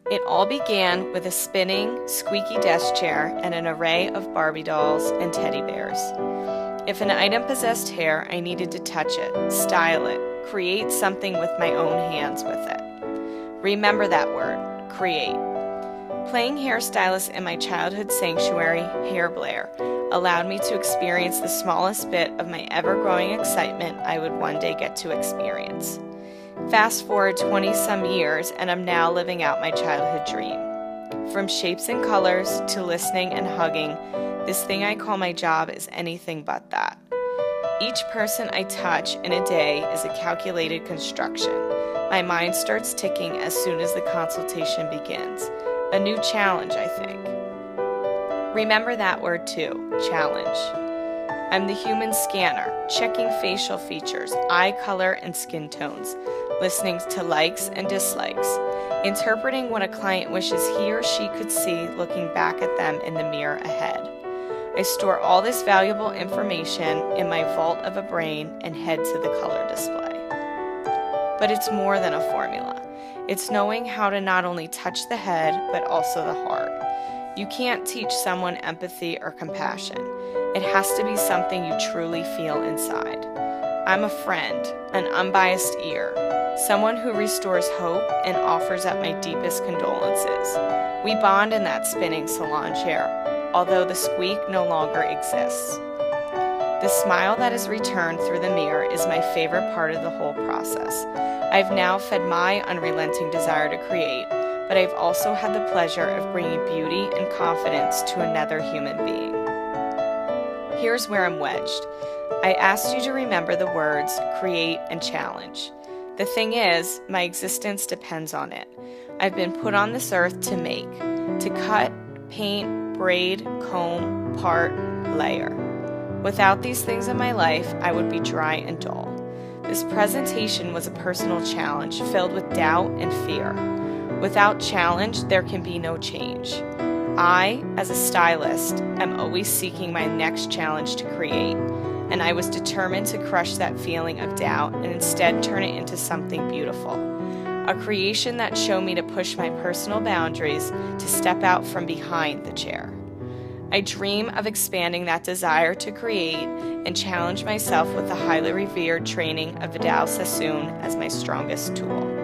It all began with a spinning, squeaky desk chair and an array of Barbie dolls and teddy bears. If an item possessed hair, I needed to touch it, style it, create something with my own hands with it. Remember that word, create. Playing hairstylist in my childhood sanctuary, Hair Blair, allowed me to experience the smallest bit of my ever-growing excitement I would one day get to experience. Fast forward 20-some years, and I'm now living out my childhood dream. From shapes and colors to listening and hugging, this thing I call my job is anything but that. Each person I touch in a day is a calculated construction. My mind starts ticking as soon as the consultation begins. A new challenge, I think. Remember that word too, challenge. I'm the human scanner, checking facial features, eye color and skin tones, listening to likes and dislikes, interpreting what a client wishes he or she could see looking back at them in the mirror ahead. I store all this valuable information in my vault of a brain and head to the color display. But it's more than a formula. It's knowing how to not only touch the head, but also the heart. You can't teach someone empathy or compassion. It has to be something you truly feel inside. I'm a friend, an unbiased ear, someone who restores hope and offers up my deepest condolences. We bond in that spinning salon chair, although the squeak no longer exists. The smile that is returned through the mirror is my favorite part of the whole process. I've now fed my unrelenting desire to create, but I've also had the pleasure of bringing beauty and confidence to another human being. Here's where I'm wedged. I asked you to remember the words create and challenge. The thing is, my existence depends on it. I've been put on this earth to make, to cut, paint, braid, comb, part, layer. Without these things in my life, I would be dry and dull. This presentation was a personal challenge filled with doubt and fear. Without challenge, there can be no change. I, as a stylist, am always seeking my next challenge to create, and I was determined to crush that feeling of doubt and instead turn it into something beautiful. A creation that showed me to push my personal boundaries, to step out from behind the chair. I dream of expanding that desire to create and challenge myself with the highly revered training of Vidal Sassoon as my strongest tool.